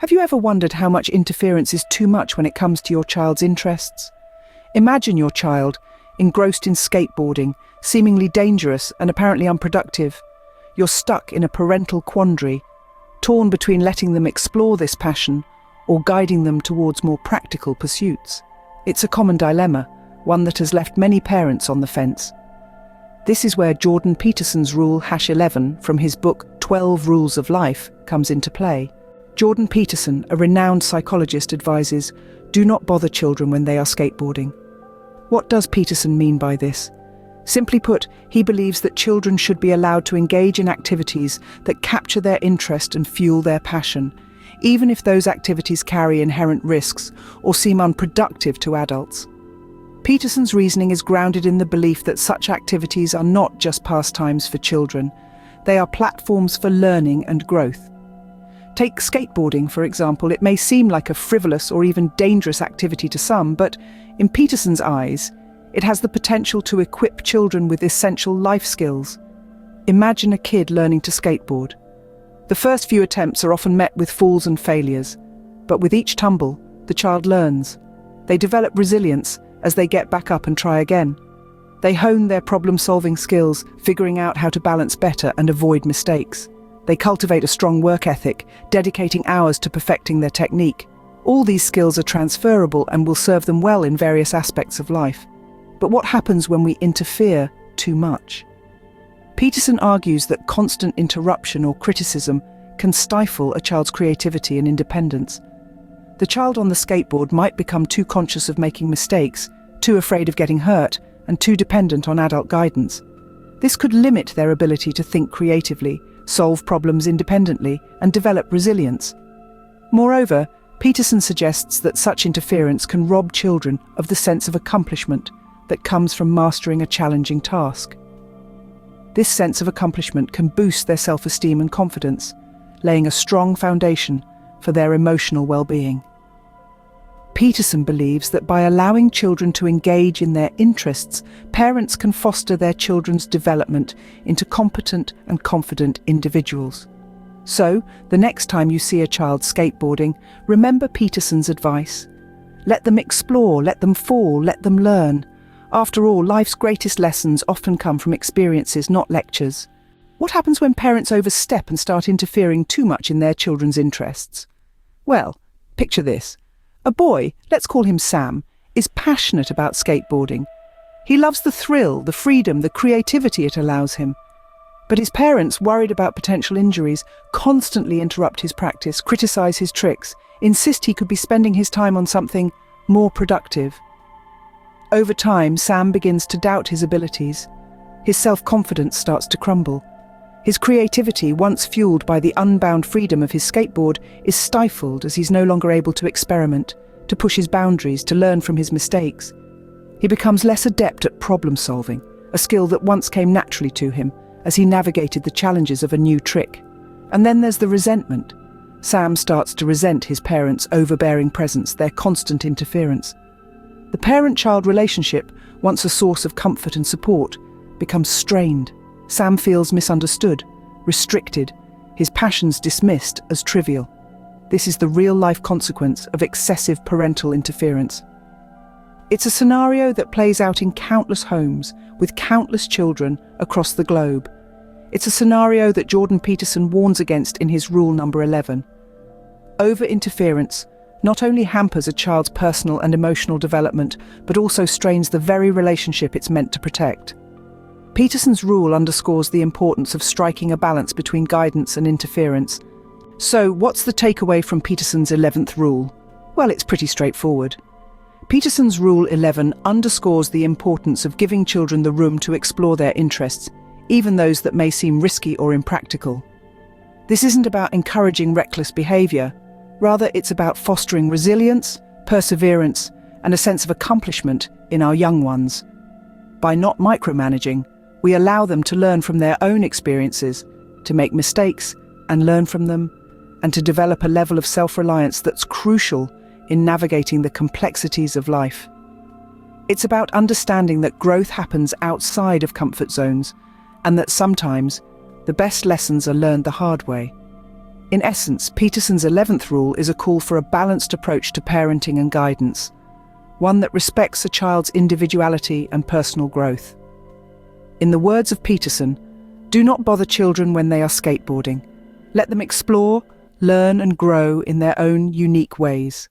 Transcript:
Have you ever wondered how much interference is too much when it comes to your child's interests? Imagine your child, engrossed in skateboarding, seemingly dangerous and apparently unproductive. You're stuck in a parental quandary, torn between letting them explore this passion or guiding them towards more practical pursuits. It's a common dilemma, one that has left many parents on the fence. This is where Jordan Peterson's Rule #11 from his book 12 Rules of Life comes into play. Jordan Peterson, a renowned psychologist, advises, do not bother children when they are skateboarding. What does Peterson mean by this? Simply put, he believes that children should be allowed to engage in activities that capture their interest and fuel their passion, even if those activities carry inherent risks or seem unproductive to adults. Peterson's reasoning is grounded in the belief that such activities are not just pastimes for children, they are platforms for learning and growth. Take skateboarding, for example. It may seem like a frivolous or even dangerous activity to some, but in Peterson's eyes, it has the potential to equip children with essential life skills. Imagine a kid learning to skateboard. The first few attempts are often met with falls and failures, but with each tumble, the child learns. They develop resilience as they get back up and try again. They hone their problem-solving skills, figuring out how to balance better and avoid mistakes. They cultivate a strong work ethic, dedicating hours to perfecting their technique. All these skills are transferable and will serve them well in various aspects of life. But what happens when we interfere too much? Peterson argues that constant interruption or criticism can stifle a child's creativity and independence. The child on the skateboard might become too conscious of making mistakes, too afraid of getting hurt, and too dependent on adult guidance. This could limit their ability to think creatively, solve problems independently, and develop resilience. Moreover, Peterson suggests that such interference can rob children of the sense of accomplishment that comes from mastering a challenging task. This sense of accomplishment can boost their self-esteem and confidence, laying a strong foundation for their emotional well-being. Peterson believes that by allowing children to engage in their interests, parents can foster their children's development into competent and confident individuals. So, the next time you see a child skateboarding, remember Peterson's advice. Let them explore, let them fall, let them learn. After all, life's greatest lessons often come from experiences, not lectures. What happens when parents overstep and start interfering too much in their children's interests? Well, picture this. A boy, let's call him Sam, is passionate about skateboarding. He loves the thrill, the freedom, the creativity it allows him. But his parents, worried about potential injuries, constantly interrupt his practice, criticize his tricks, insist he could be spending his time on something more productive. Over time, Sam begins to doubt his abilities. His self-confidence starts to crumble. His creativity, once fueled by the unbound freedom of his skateboard, is stifled as he's no longer able to experiment, to push his boundaries, to learn from his mistakes. He becomes less adept at problem-solving, a skill that once came naturally to him as he navigated the challenges of a new trick. And then there's the resentment. Sam starts to resent his parents' overbearing presence, their constant interference. The parent-child relationship, once a source of comfort and support, becomes strained. Sam feels misunderstood, restricted, his passions dismissed as trivial. This is the real-life consequence of excessive parental interference. It's a scenario that plays out in countless homes, with countless children across the globe. It's a scenario that Jordan Peterson warns against in his Rule number 11. Over-interference not only hampers a child's personal and emotional development, but also strains the very relationship it's meant to protect. Peterson's rule underscores the importance of striking a balance between guidance and interference. So, what's the takeaway from Peterson's 11th rule? Well, it's pretty straightforward. Peterson's Rule 11 underscores the importance of giving children the room to explore their interests, even those that may seem risky or impractical. This isn't about encouraging reckless behavior. Rather, it's about fostering resilience, perseverance, and a sense of accomplishment in our young ones. By not micromanaging, we allow them to learn from their own experiences, to make mistakes and learn from them, and to develop a level of self-reliance that's crucial in navigating the complexities of life. It's about understanding that growth happens outside of comfort zones, and that sometimes the best lessons are learned the hard way. In essence, Peterson's 11th rule is a call for a balanced approach to parenting and guidance, one that respects a child's individuality and personal growth. In the words of Peterson, do not bother children when they are skateboarding. Let them explore, learn and grow in their own unique ways.